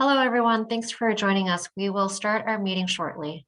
Hello, everyone. Thanks for joining us. We will start our meeting shortly.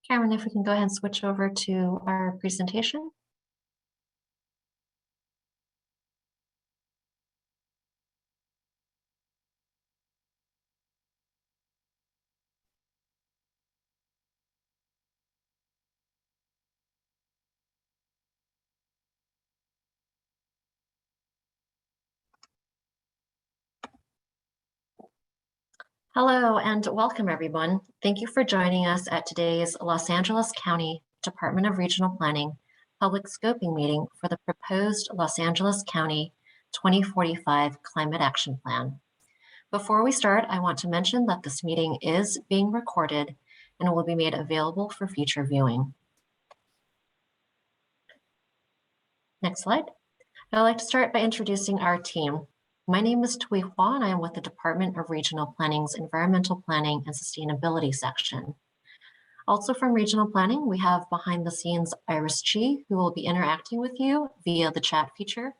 Cameron, if we can go ahead and switch over to our presentation. Hello and welcome, everyone. Thank you for joining us at today's Los Angeles County Department of Regional Planning public scoping meeting for the proposed Los Angeles County 2045 Climate Action Plan. Before we start, I want to mention that this meeting is being recorded and will be made available for future viewing. Next slide. I'd like to start by introducing our team. My name is Tui Hua, and I am with the Department of Regional Planning's Environmental Planning and Sustainability section. Also from Regional Planning, we have behind the scenes Iris Chi, who will be interacting with you via the chat feature,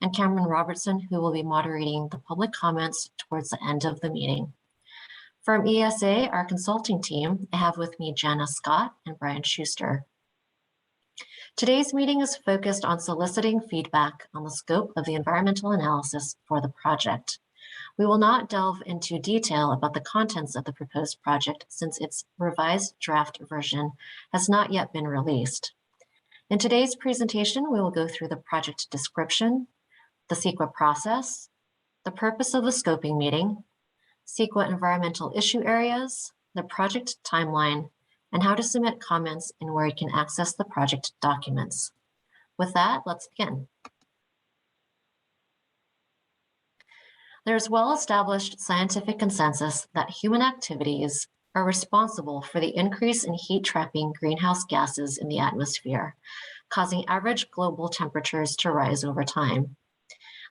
and Cameron Robertson, who will be moderating the public comments towards the end of the meeting. From ESA, our consulting team, I have with me Jana Scott and Brian Schuster. Today's meeting is focused on soliciting feedback on the scope of the environmental analysis for the project. We will not delve into detail about the contents of the proposed project since its revised draft version has not yet been released. In today's presentation, we will go through the project description, the CEQA process, the purpose of the scoping meeting, CEQA environmental issue areas, the project timeline, and how to submit comments and where you can access the project documents. With that, let's begin. There's well-established scientific consensus that human activities are responsible for the increase in heat-trapping greenhouse gases in the atmosphere, causing average global temperatures to rise over time.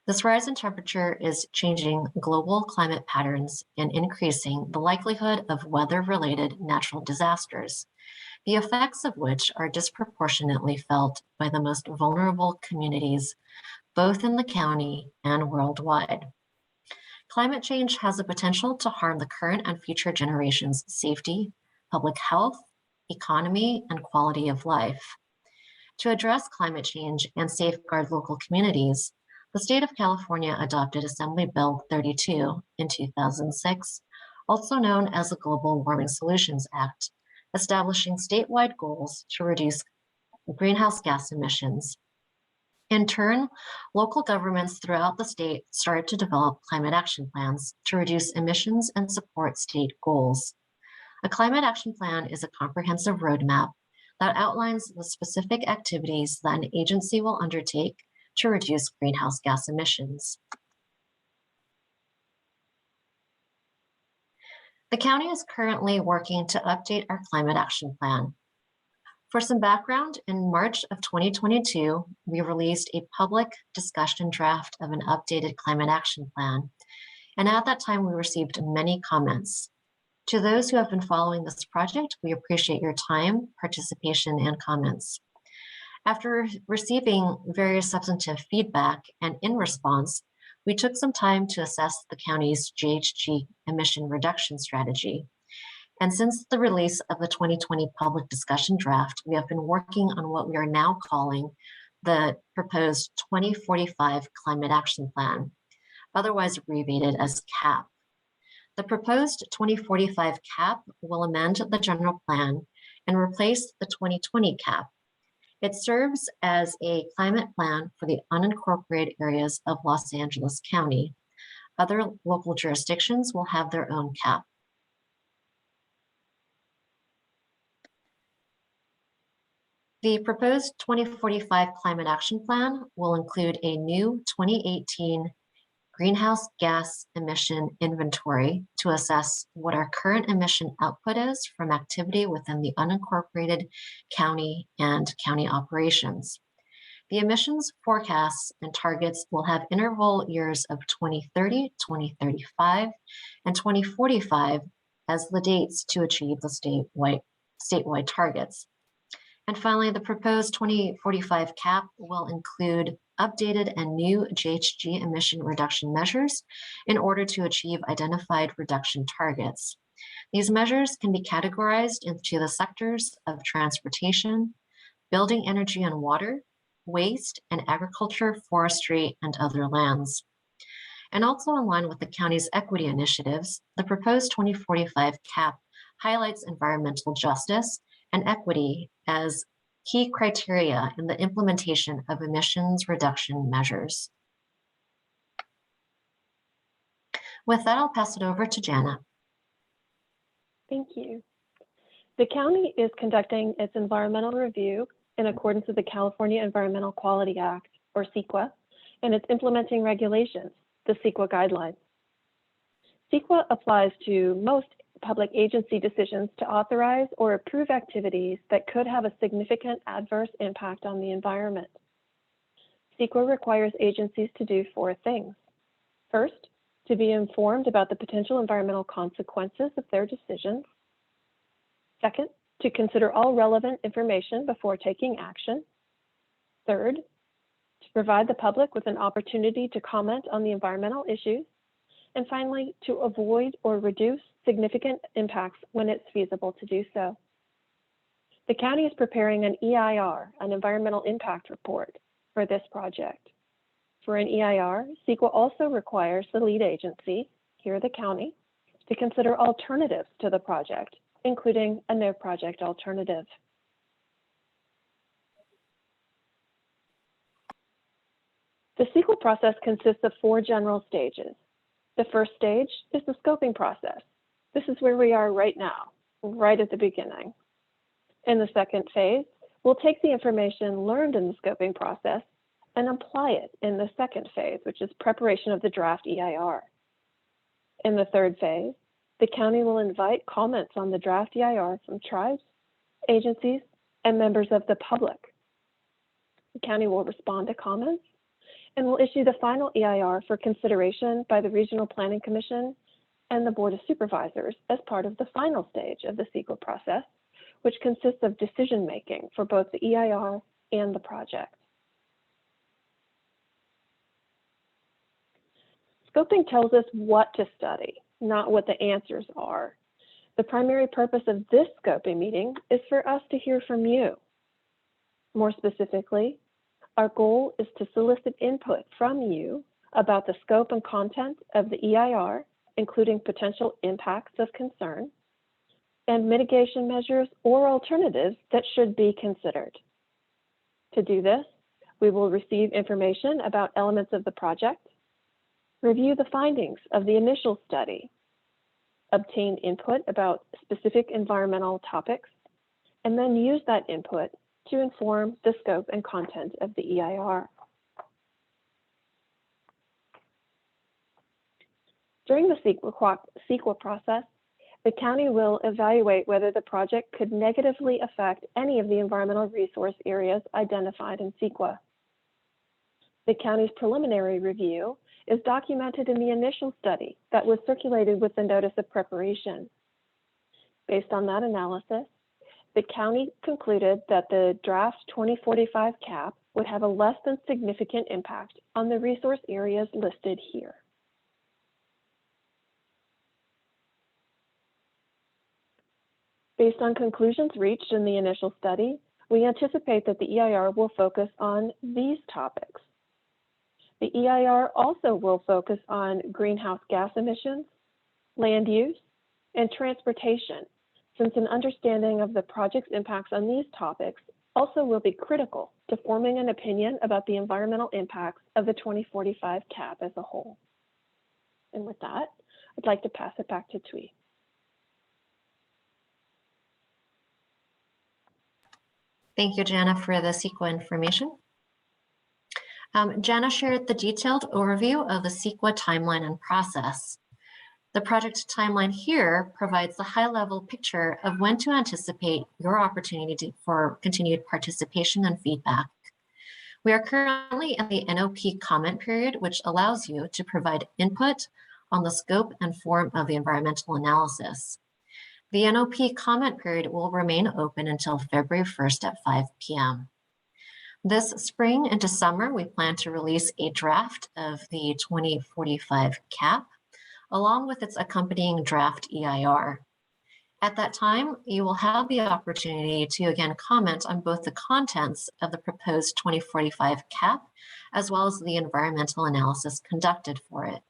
This rise in temperature is changing global climate patterns and increasing the likelihood of weather-related natural disasters, the effects of which are disproportionately felt by the most vulnerable communities, both in the county and worldwide. Climate change has the potential to harm the current and future generations' safety, public health, economy, and quality of life. To address climate change and safeguard local communities, the state of California adopted Assembly Bill 32 in 2006, also known as the Global Warming Solutions Act, establishing statewide goals to reduce greenhouse gas emissions. In turn, local governments throughout the state started to develop climate action plans to reduce emissions and support state goals. A climate action plan is a comprehensive roadmap that outlines the specific activities that an agency will undertake to reduce greenhouse gas emissions. The county is currently working to update our climate action plan. For some background, in March of 2022, we released a public discussion draft of an updated climate action plan. And at that time, we received many comments. To those who have been following this project, we appreciate your time, participation, and comments. After receiving various substantive feedback and in response, we took some time to assess the county's GHG emission reduction strategy. And since the release of the 2020 public discussion draft, we have been working on what we are now calling the proposed 2045 Climate Action Plan, otherwise abbreviated as CAP. The proposed 2045 CAP will amend the general plan and replace the 2020 CAP. It serves as a climate plan for the unincorporated areas of Los Angeles County. Other local jurisdictions will have their own CAP. The proposed 2045 Climate Action Plan will include a new 2018 greenhouse gas emission inventory to assess what our current emission output is from activity within the unincorporated county and county operations. The emissions forecasts and targets will have interval years of 2030, 2035, and 2045 as the dates to achieve the statewide targets. And finally, the proposed 2045 CAP will include updated and new GHG emission reduction measures in order to achieve identified reduction targets. These measures can be categorized into the sectors of transportation, building, energy and water, waste, and agriculture, forestry, and other lands. And also in line with the county's equity initiatives, the proposed 2045 CAP highlights environmental justice and equity as key criteria in the implementation of emissions reduction measures. With that, I'll pass it over to Jana. Thank you. The county is conducting its environmental review in accordance with the California Environmental Quality Act, or CEQA, and it's implementing regulations, the CEQA guidelines. CEQA applies to most public agency decisions to authorize or approve activities that could have a significant adverse impact on the environment. CEQA requires agencies to do 4 things. First, to be informed about the potential environmental consequences of their decisions. Second, to consider all relevant information before taking action. Third, to provide the public with an opportunity to comment on the environmental issues. And finally, to avoid or reduce significant impacts when it's feasible to do so. The county is preparing an EIR, an environmental impact report, for this project. For an EIR, CEQA also requires the lead agency, here the county, to consider alternatives to the project, including a no project alternative. The CEQA process consists of 4 general stages. The first stage is the scoping process. This is where we are right now, right at the beginning. In the second phase, we'll take the information learned in the scoping process and apply it in the second phase, which is preparation of the draft EIR. In the third phase, the county will invite comments on the draft EIR from tribes, agencies, and members of the public. The county will respond to comments and will issue the final EIR for consideration by the Regional Planning Commission and the Board of Supervisors as part of the final stage of the CEQA process, which consists of decision-making for both the EIR and the project. Scoping tells us what to study, not what the answers are. The primary purpose of this scoping meeting is for us to hear from you. More specifically, our goal is to solicit input from you about the scope and content of the EIR, including potential impacts of concern, and mitigation measures or alternatives that should be considered. To do this, we will receive information about elements of the project, review the findings of the initial study, obtain input about specific environmental topics, and then use that input to inform the scope and content of the EIR. During the CEQA process, the county will evaluate whether the project could negatively affect any of the environmental resource areas identified in CEQA. The county's preliminary review is documented in the initial study that was circulated with the notice of preparation. Based on that analysis, the county concluded that the draft 2045 cap would have a less than significant impact on the resource areas listed here. Based on conclusions reached in the initial study, we anticipate that the EIR will focus on these topics. The EIR also will focus on greenhouse gas emissions, land use, and transportation, since an understanding of the project's impacts on these topics also will be critical to forming an opinion about the environmental impacts of the 2045 cap as a whole. And with that, I'd like to pass it back to Thuy. Thank you, Jana, for the CEQA information. Jana shared the detailed overview of the CEQA timeline and process. The project timeline here provides the high-level picture of when to anticipate your opportunity for continued participation and feedback. We are currently in the NOP comment period, which allows you to provide input on the scope and form of the environmental analysis. The NOP comment period will remain open until February 1st at 5 p.m. This spring into summer, we plan to release a draft of the 2045 cap, along with its accompanying draft EIR. At that time, you will have the opportunity to again comment on both the contents of the proposed 2045 cap, as well as the environmental analysis conducted for it.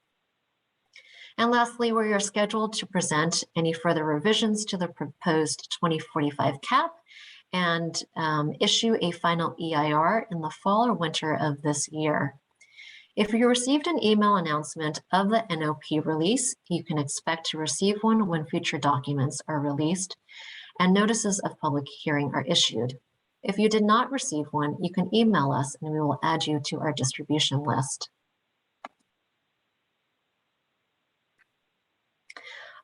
And lastly, we are scheduled to present any further revisions to the proposed 2045 cap and issue a final EIR in the fall or winter of this year. If you received an email announcement of the NOP release, you can expect to receive one when future documents are released and notices of public hearing are issued. If you did not receive one, you can email us and we will add you to our distribution list.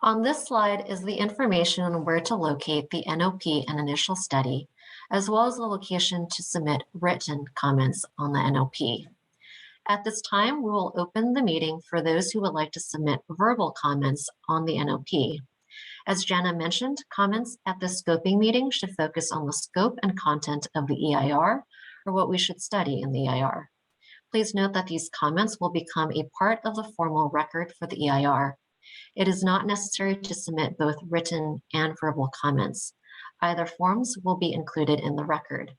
On this slide is the information on where to locate the NOP and initial study, as well as the location to submit written comments on the NOP. At this time, we will open the meeting for those who would like to submit verbal comments on the NOP. As Jana mentioned, comments at this scoping meeting should focus on the scope and content of the EIR, or what we should study in the EIR. Please note that these comments will become a part of the formal record for the EIR. It is not necessary to submit both written and verbal comments. Either forms will be included in the record.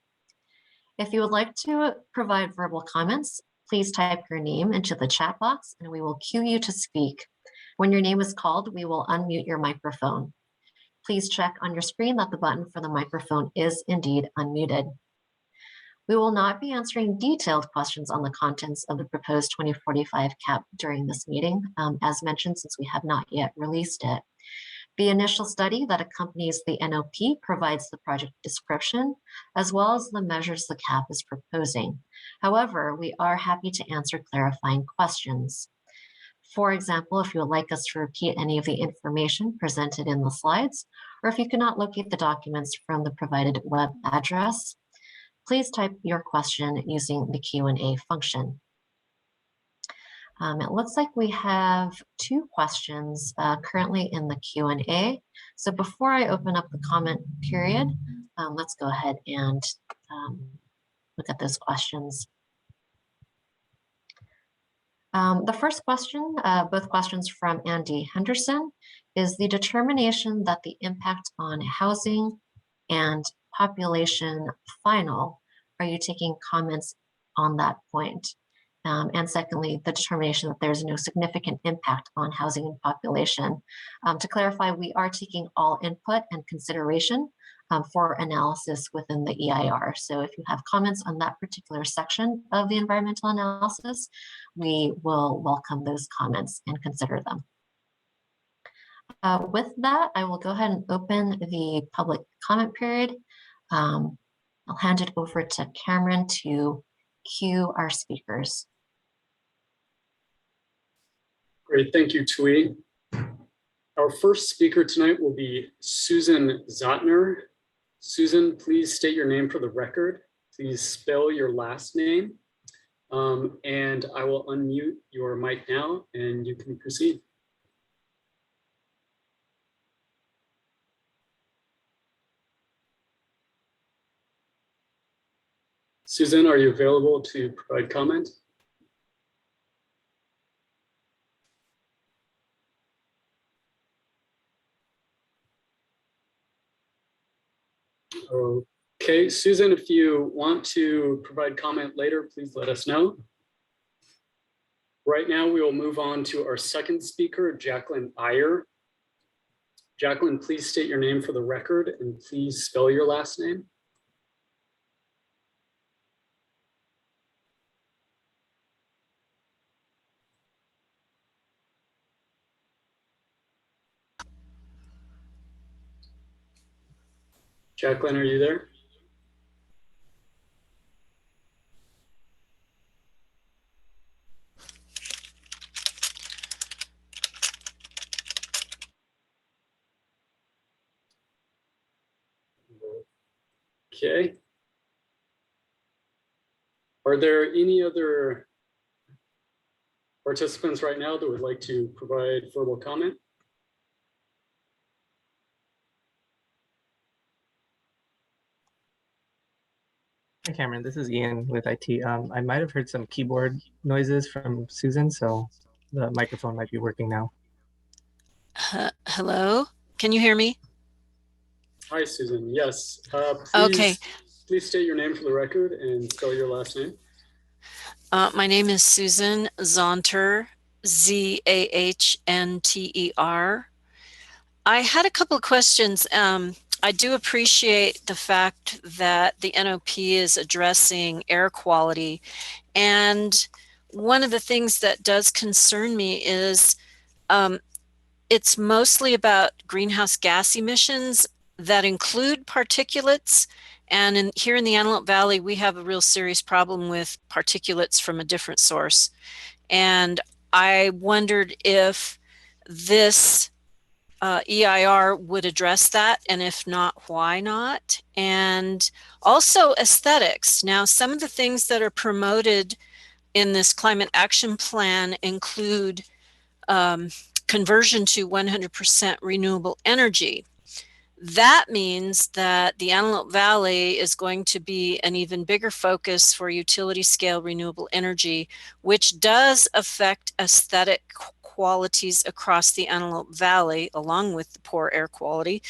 If you would like to provide verbal comments, please type your name into the chat box and we will cue you to speak. When your name is called, we will unmute your microphone. Please check on your screen that the button for the microphone is indeed unmuted. We will not be answering detailed questions on the contents of the proposed 2045 cap during this meeting, as mentioned, since we have not yet released it. The initial study that accompanies the NOP provides the project description, as well as the measures the cap is proposing. However, we are happy to answer clarifying questions. For example, if you would like us to repeat any of the information presented in the slides, or if you cannot locate the documents from the provided web address, please type your question using the Q&A function. It looks like we have two questions currently in the Q&A. So before I open up the comment period, let's go ahead and look at those questions. The first question, both questions from Andy Henderson, is the determination that the impact on housing and population final are you taking comments on that point? And secondly, the determination that there's no significant impact on housing and population. To clarify, we are taking all input and consideration for analysis within the EIR. So if you have comments on that particular section of the environmental analysis, we will welcome those comments and consider them. With that, I will go ahead and open the public comment period. I'll hand it over to Cameron to cue our speakers. Great, thank you, Tui. Our first speaker tonight will be Susan Zotner. Susan, please state your name for the record. Please spell your last name. And I will unmute your mic now and you can proceed. Susan, are you available to provide comment? Okay, Susan, if you want to provide comment later, please let us know. Right now, we will move on to our second speaker, Jacqueline EIR. Jacqueline, please state your name for the record and please spell your last name. Jacqueline, are you there? Okay. Are there any other participants right now that would like to provide verbal comment? Hi, Cameron. This is Ian with IT. I might have heard some keyboard noises from Susan, so the microphone might be working now. Hello, can you hear me? Hi, Susan. Yes. Okay. Please state your name for the record and spell your last name. My name is Susan Zonter, Z-A-H-N-T-E-R. I had a couple of questions. I do appreciate the fact that the NOP is addressing air quality. And one of the things that does concern me is it's mostly about greenhouse gas emissions that include particulates. And here in the Antelope Valley, we have a real serious problem with particulates from a different source. And I wondered if this EIR would address that, and if not, why not? And also aesthetics. Now, some of the things that are promoted in this climate action plan include conversion to 100% renewable energy. That means that the Antelope Valley is going to be an even bigger focus for utility scale renewable energy, which does affect aesthetic qualities across the Valley, along with the poor air quality.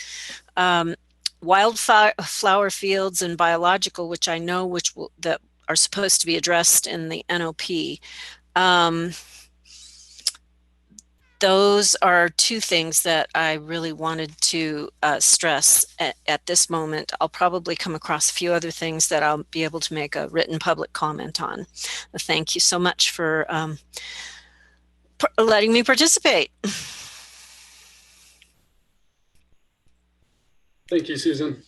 Wildflower fields and biological, which I know that are supposed to be addressed in the NOP. Those are two things that I really wanted to stress at this moment. I'll probably come across a few other things that I'll be able to make a written public comment on. Thank you so much for letting me participate. Thank you, Susan.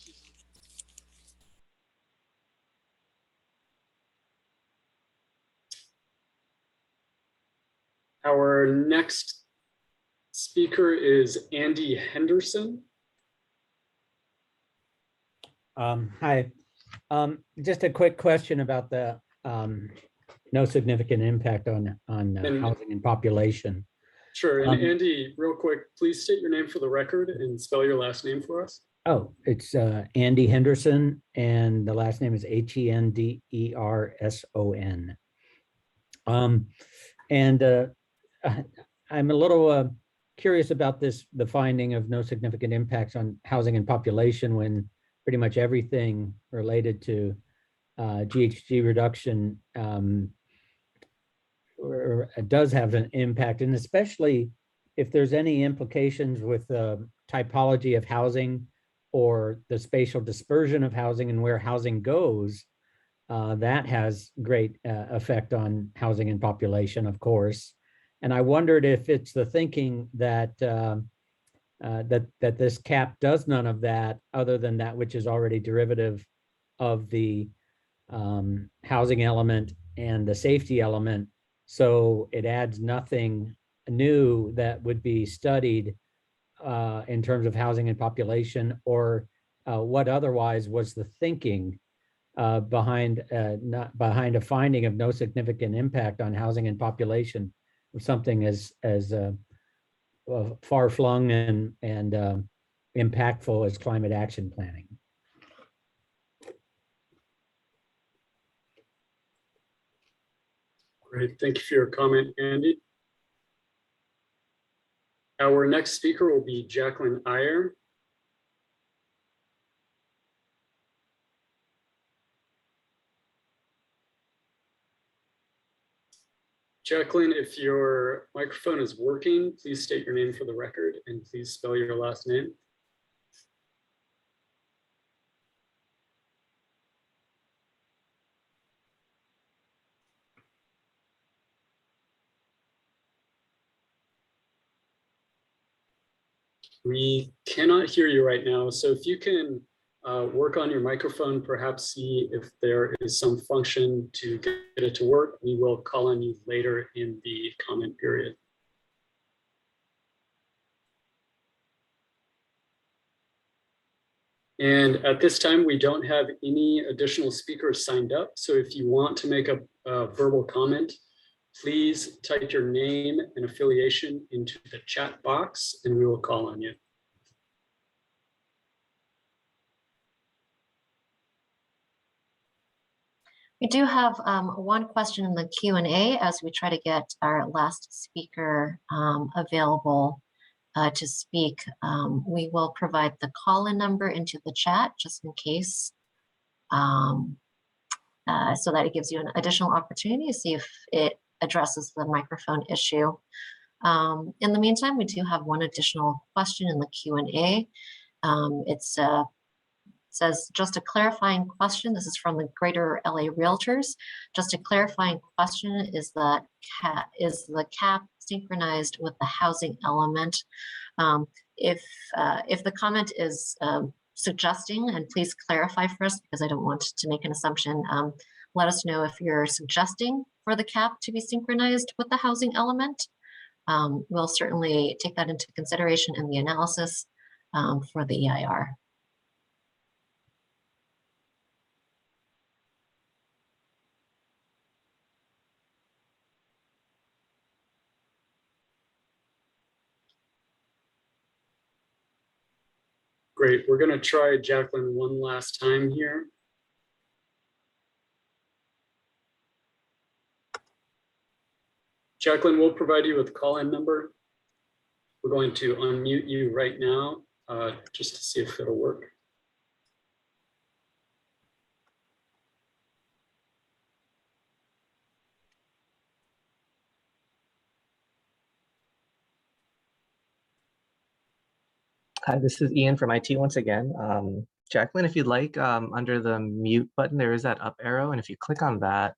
Our next speaker is Andy Henderson. Hi. Just a quick question about the no significant impact on housing and population. Sure. And Andy, real quick, please state your name for the record and spell your last name for us. Oh, it's Andy Henderson, and the last name is Henderson. I'm a little curious about the finding of no significant impacts on housing and population when pretty much everything related to GHG reduction does have an impact, and especially if there's any implications with the typology of housing or the spatial dispersion of housing and where housing goes, that has great effect on housing and population, of course. And I wondered if it's the thinking that that this cap does none of that, other than that which is already derivative of the housing element and the safety element. So it adds nothing new that would be studied in terms of housing and population, or what otherwise was the thinking behind a finding of no significant impact on housing and population of something as far-flung and impactful as climate action planning. Great, thank you for your comment, Andy. Our next speaker will be Jacqueline EIR. Jacqueline, if your microphone is working, please state your name for the record and please spell your last name. We cannot hear you right now, so if you can work on your microphone, perhaps see if there is some function to get it to work. We will call on you later in the comment period. And at this time, we don't have any additional speakers signed up. So if you want to make a verbal comment, please type your name and affiliation into the chat box and we will call on you. We do have one question in the Q&A as we try to get our last speaker available to speak. We will provide the call-in number into the chat just in case, so that it gives you an additional opportunity to see if it addresses the microphone issue. In the meantime, we do have one additional question in the Q&A. It says, just a clarifying question. This is from the Greater LA Realtors. Just a clarifying question, is the cap synchronized with the housing element? If the comment is suggesting, and please clarify for us because I don't want to make an assumption, let us know if you're suggesting for the cap to be synchronized with the housing element. We'll certainly take that into consideration in the analysis for the EIR. Great, we're going to try Jacqueline one last time here. Jacqueline, we'll provide you with a call-in number. We're going to unmute you right now just to see if it'll work. Hi, this is Ian from IT once again. Jacqueline, if you'd like, under the mute button, there is that up arrow. And if you click on that,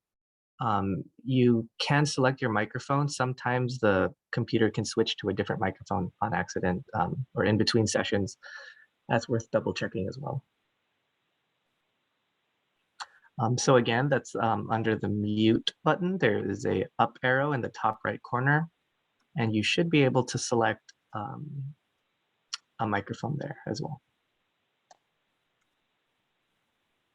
you can select your microphone. Sometimes the computer can switch to a different microphone on accident or in between sessions. That's worth double checking as well. So again, that's under the mute button. There is a up arrow in the top right corner, and you should be able to select a microphone there as well.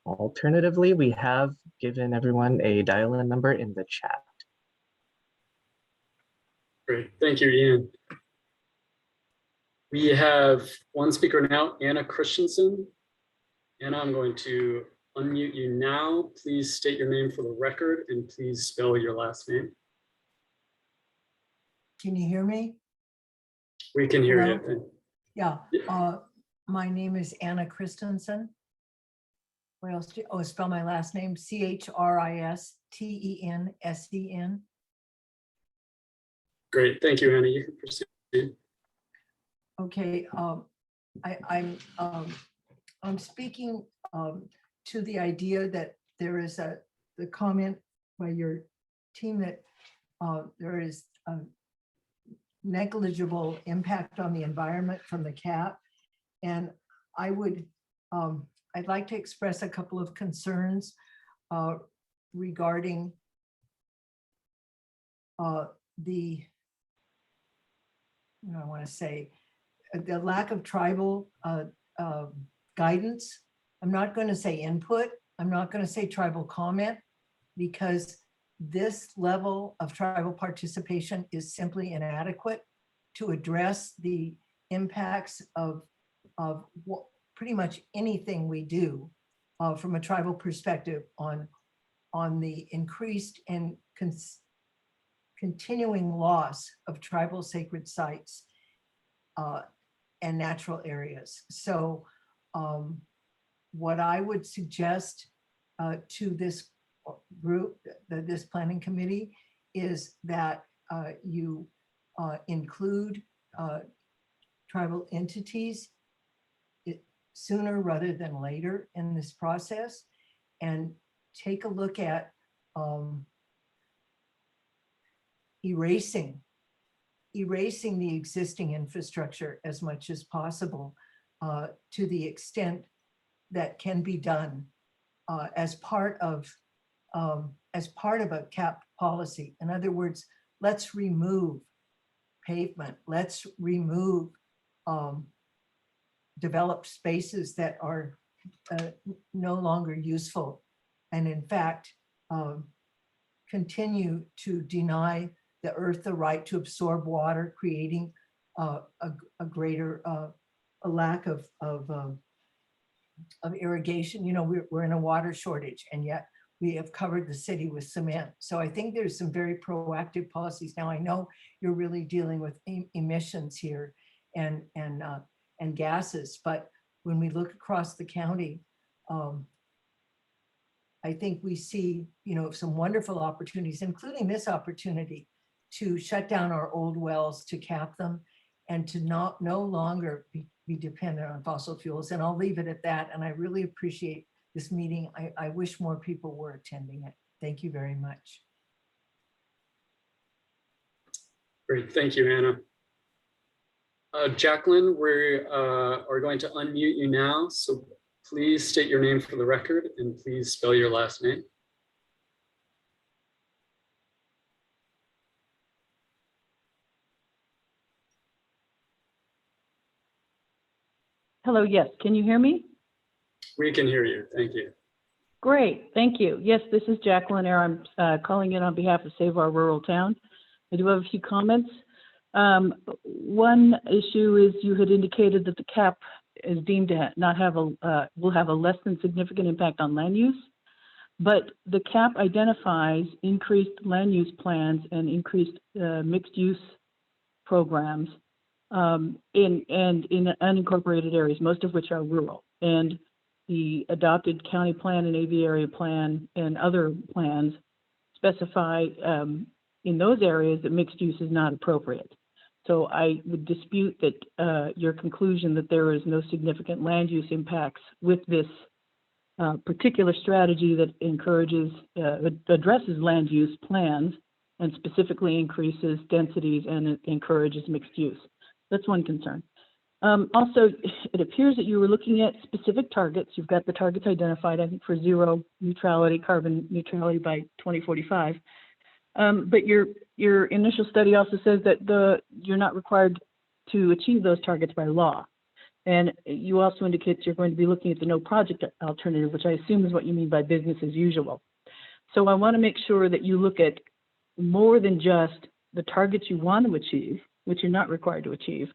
Alternatively, we have given everyone a dial-in number in the chat. Great, thank you, Ian. We have one speaker now, Anna Christensen. Anna, I'm going to unmute you now. Please state your name for the record and please spell your last name. Can you hear me? We can hear Hello? you. Yeah, my name is Anna Christensen. what else? Oh, spell my last name, Christensen. Great, thank you, Anna. You can proceed. Okay, I'm speaking to the idea that there is the comment by your team that there is a negligible impact on the environment from the cap. And I would, I'd like to express a couple of concerns regarding the, I want to say, the lack of tribal guidance. I'm not going to say input. I'm not going to say tribal comment, because this level of tribal participation is simply inadequate to address the impacts of pretty much anything we do from a tribal perspective on the increased and continuing loss of tribal sacred sites and natural areas. So what I would suggest to this group, this planning committee, is that you include tribal entities sooner rather than later in this process, and take a look at erasing the existing infrastructure as much as possible to the extent that can be done as part of a CAP policy. In other words, let's remove pavement, let's remove developed spaces that are no longer useful, and in fact continue to deny the earth the right to absorb water, creating a greater a lack of irrigation. You know, we're in a water shortage, and yet we have covered the city with cement. So I think there's some very proactive policies. Now, I know you're really dealing with emissions here and gases, but when we look across the county, I think we see, you know, some wonderful opportunities, including this opportunity to shut down our old wells, to cap them, and to no longer be dependent on fossil fuels. And I'll leave it at that. And I really appreciate this meeting. I wish more people were attending it. Thank you very much. Great, thank you, Anna. Jacqueline, we are going to unmute you now. So please state your name for the record, and please spell your last name. Hello, yes, can you hear me? We can hear you, thank you. Great, thank you. Yes, this is Jacqueline Eyre. I'm calling in on behalf of Save Our Rural Town. I do have a few comments. One issue is you had indicated that the CAP is deemed to not have will have a less than significant impact on land use, but the CAP identifies increased land use plans and increased mixed use programs in unincorporated areas, most of which are rural. And the adopted county plan and AV area plan and other plans specify in those areas that mixed use is not appropriate. So I would dispute that your conclusion that there is no significant land use impacts with this particular strategy that encourages, addresses land use plans and specifically increases densities and encourages mixed use. That's one concern. Also, it appears that you were looking at specific targets. You've got the targets identified, I think, for zero neutrality, carbon neutrality by 2045. But your initial study also says that you're not required to achieve those targets by law. And you also indicate you're going to be looking at the no project alternative, which I assume is what you mean by business as usual. So I want to make sure that you look at more than just the targets you want to achieve, which you're not required to achieve,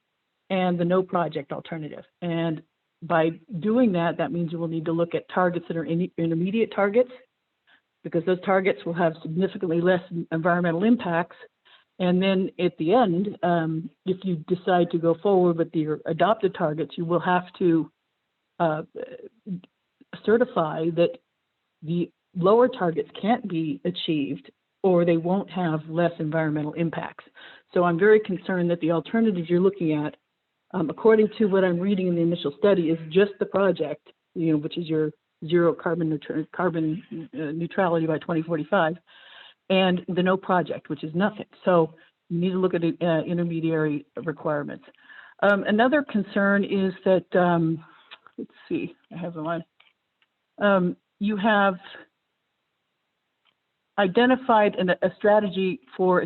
and the no project alternative. And by doing that, that means you will need to look at targets that are intermediate targets, because those targets will have significantly less environmental impacts. And then at the end, if you decide to go forward with your adopted targets, you will have to certify that the lower targets can't be achieved, or they won't have less environmental impacts. So I'm very concerned that the alternatives you're looking at, according to what I'm reading in the initial study, is just the project, which is your zero carbon neutrality by 2045, and the no project, which is nothing. So you need to look at intermediary requirements. Another concern is that, let's see, I have the line. You have identified a strategy for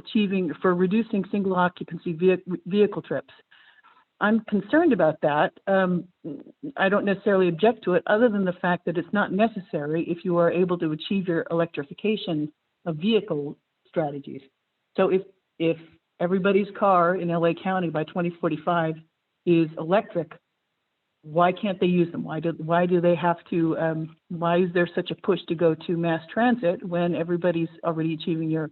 reducing single occupancy vehicle trips. I'm concerned about that. I don't necessarily object to it, other than the fact that it's not necessary if you are able to achieve your electrification of vehicle strategies. So if everybody's car in LA County by 2045 is electric, why can't they use them? Why do they have to, why is there such a push to go to mass transit when everybody's already achieving your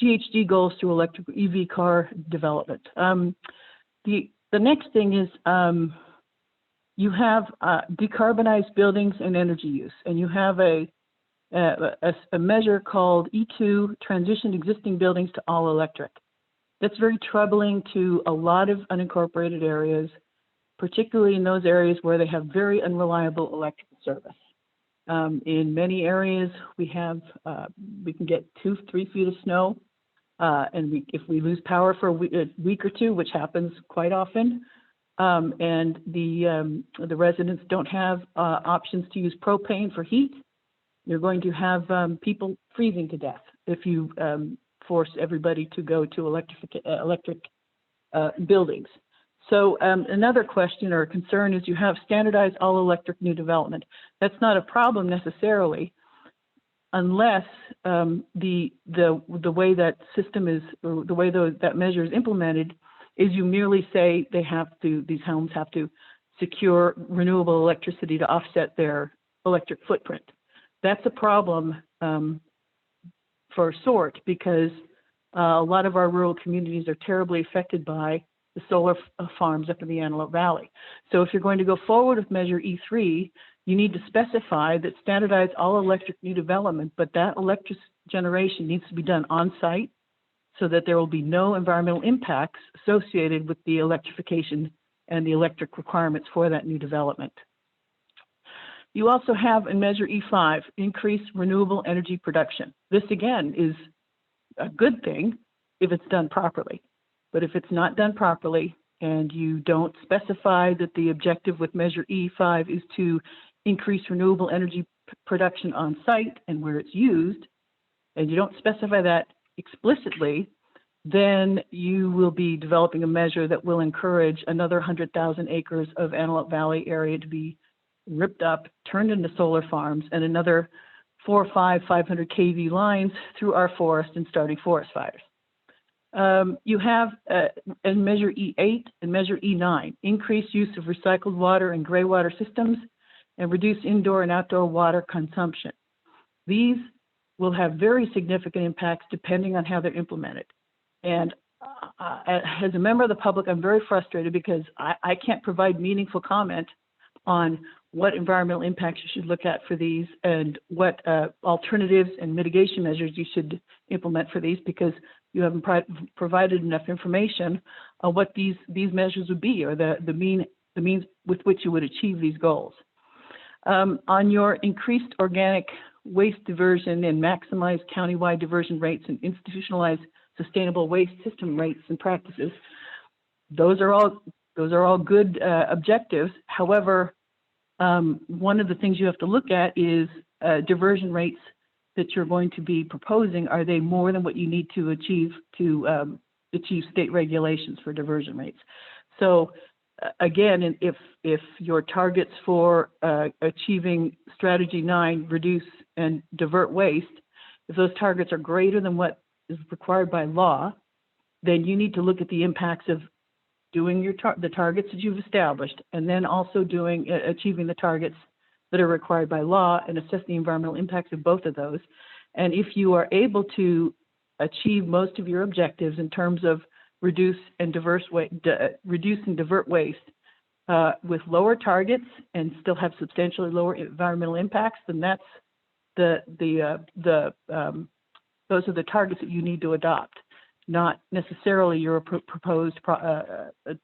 GHG goals through electric EV car development? The next thing is you have decarbonized buildings and energy use, and you have a measure called E2, transition existing buildings to all electric. That's very troubling to a lot of unincorporated areas, particularly in those areas where they have very unreliable electrical service. In many areas, we can get 2-3 feet of snow, and if we lose power for a week or two, which happens quite often, and the residents don't have options to use propane for heat, you're going to have people freezing to death if you force everybody to go to electric buildings. So another question or concern is you have standardized all electric new development. That's not a problem necessarily, unless the way that system is, or the way that measure is implemented, is you merely say these homes have to secure renewable electricity to offset their electric footprint. That's a problem for sort, because a lot of our rural communities are terribly affected by the solar farms up in the Antelope Valley. So if you're going to go forward with Measure E3, you need to specify that standardize all electric new development, but that electric generation needs to be done on site so that there will be no environmental impacts associated with the electrification and the electric requirements for that new development. You also have in Measure E5, increase renewable energy production. This again is a good thing if it's done properly. But if it's not done properly and you don't specify that the objective with Measure E5 is to increase renewable energy production on site and where it's used, and you don't specify that explicitly, then you will be developing a measure that will encourage another 100,000 acres of Antelope Valley area to be ripped up, turned into solar farms, and another 4 or 500 kV lines through our forest and starting forest fires. You have in Measure E8 and Measure E9, increased use of recycled water and gray water systems and reduce indoor and outdoor water consumption. These will have very significant impacts depending on how they're implemented. And as a member of the public, I'm very frustrated because I can't provide meaningful comment on what environmental impacts you should look at for these and what alternatives and mitigation measures you should implement for these, because you haven't provided enough information on what these measures would be, or the means with which you would achieve these goals. On your increased organic waste diversion and maximize countywide diversion rates and institutionalize sustainable waste system rates and practices, those are all good objectives. However, one of the things you have to look at is diversion rates that you're going to be proposing. Are they more than what you need to achieve state regulations for diversion rates? So again, if your targets for achieving strategy 9, reduce and divert waste, if those targets are greater than what is required by law, then you need to look at the impacts of doing the targets that you've established, and then also achieving the targets that are required by law, and assess the environmental impacts of both of those. And if you are able to achieve most of your objectives in terms of reduce and divert waste, with lower targets and still have substantially lower environmental impacts, then that's those are the targets that you need to adopt, not necessarily your proposed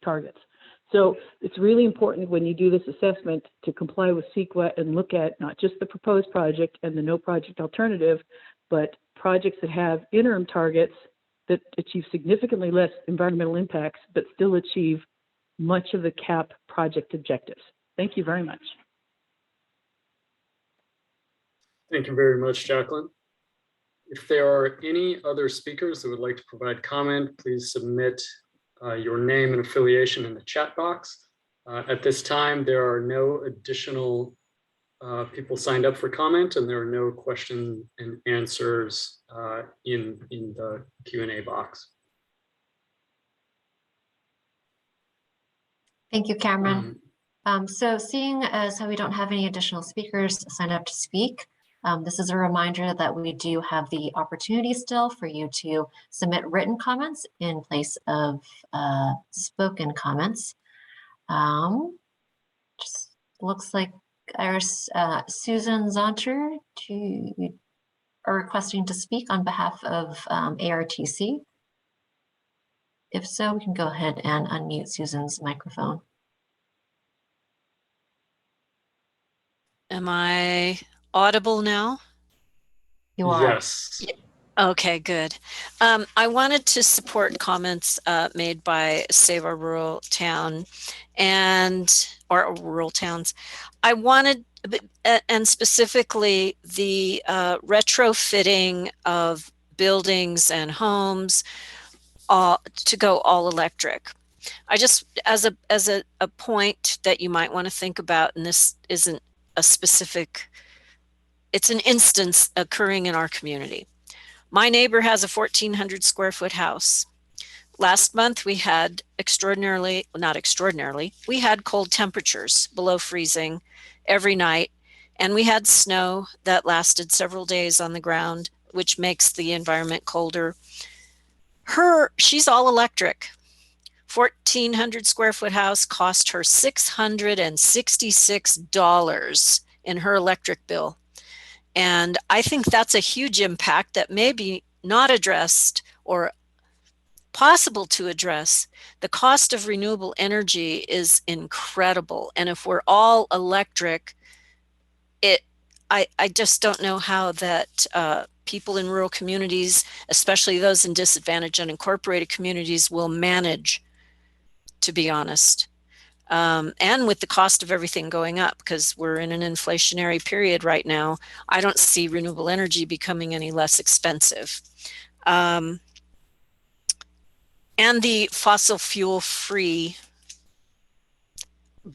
targets. So it's really important when you do this assessment to comply with CEQA and look at not just the proposed project and the no project alternative, but projects that have interim targets that achieve significantly less environmental impacts, but still achieve much of the CAP project objectives. Thank you very much. Thank you very much, Jacqueline. If there are any other speakers that would like to provide comment, please submit your name and affiliation in the chat box. At this time, there are no additional people signed up for comment, and there are no question and answers in the Q&A box. Thank you, Cameron. So seeing as how we don't have any additional speakers signed up to speak, this is a reminder that we do have the opportunity still for you to submit written comments in place of spoken comments. Just looks like our Susan Zonter are requesting to speak on behalf of ARTC. If so, we can go ahead and unmute Susan's microphone. Am I audible now? You are. Yes. Okay, good. I wanted to support comments made by Save Our Rural Town or rural towns. I wanted, and specifically the retrofitting of buildings and homes to go all electric. I just, as a point that you might want to think about, and this isn't a specific, it's an instance occurring in our community. My neighbor has a 1,400 square foot house. Last month we had we had cold temperatures below freezing every night, and we had snow that lasted several days on the ground, which makes the environment colder. She's all electric. 1,400 square foot house cost her $666 in her electric bill. And I think that's a huge impact that may be not addressed or possible to address. The cost of renewable energy is incredible. And if we're all electric, I just don't know how that people in rural communities, especially those in disadvantaged unincorporated communities, will manage, to be honest. And with the cost of everything going up, because we're in an inflationary period right now, I don't see renewable energy becoming any less expensive. And the fossil fuel free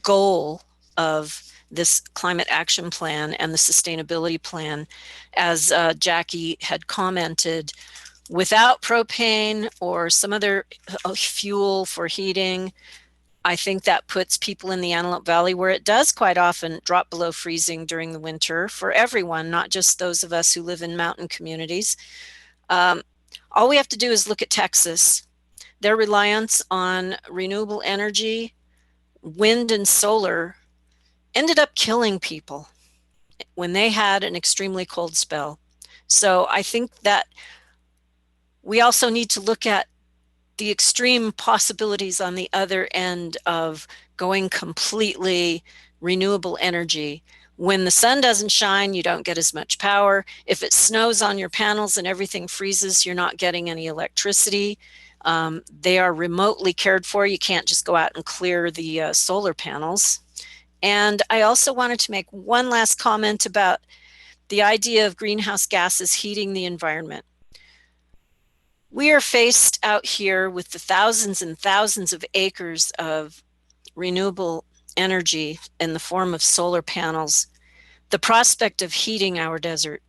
goal of this climate action plan and the sustainability plan, as Jackie had commented, without propane or some other fuel for heating, I think that puts people in the Antelope Valley, where it does quite often drop below freezing during the winter for everyone, not just those of us who live in mountain communities. All we have to do is look at Texas. Their reliance on renewable energy, wind and solar, ended up killing people when they had an extremely cold spell. So I think that we also need to look at the extreme possibilities on the other end of going completely renewable energy. When the sun doesn't shine, you don't get as much power. If it snows on your panels and everything freezes, you're not getting any electricity. They are remotely cared for. You can't just go out and clear the solar panels. And I also wanted to make one last comment about the idea of greenhouse gases heating the environment. We are faced out here with the thousands and thousands of acres of renewable energy in the form of solar panels, the prospect of heating our desert,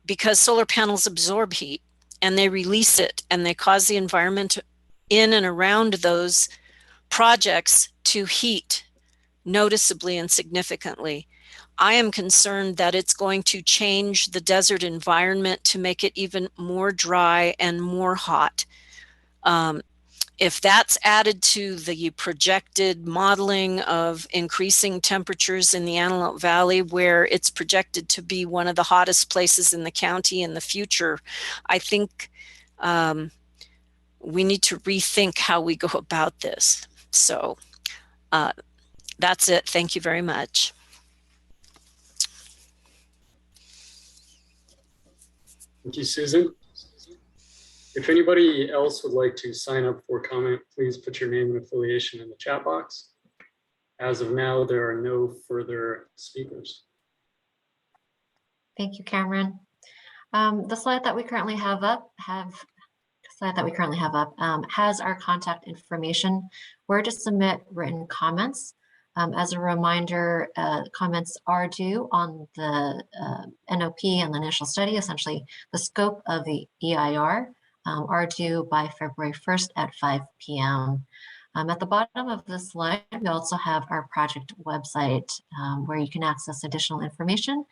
because solar panels absorb heat and they release it, and they cause the environment in and around those projects to heat noticeably and significantly. I am concerned that it's going to change the desert environment to make it even more dry and more hot. if that's added to the projected modeling of increasing temperatures in the Antelope Valley, where it's projected to be one of the hottest places in the county in the future, I think we need to rethink how we go about this. So that's it. Thank you very much. Thank you, Susan. If anybody else would like to sign up for comment, please put your name and affiliation in the chat box. As of now, there are no further speakers. Thank you, Cameron. The slide that we currently have up has our contact information where to submit written comments. As a reminder, comments are due on the NOP and the initial study, essentially the scope of the EIR, are due by February 1st at 5 p.m. At the bottom of the slide, we also have our project website where you can access additional information.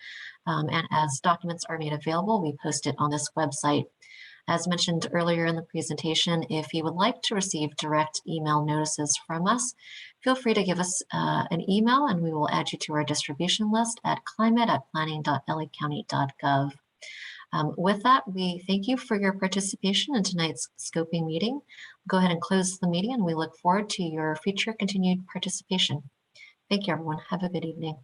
And as documents are made available, we post it on this website. As mentioned earlier in the presentation, if you would like to receive direct email notices from us, feel free to give us an email and we will add you to our distribution list at climate@planning.lacounty.gov. With that, we thank you for your participation in tonight's scoping meeting. Go ahead and close the meeting and we look forward to your future continued participation. Thank you, everyone. Have a good evening.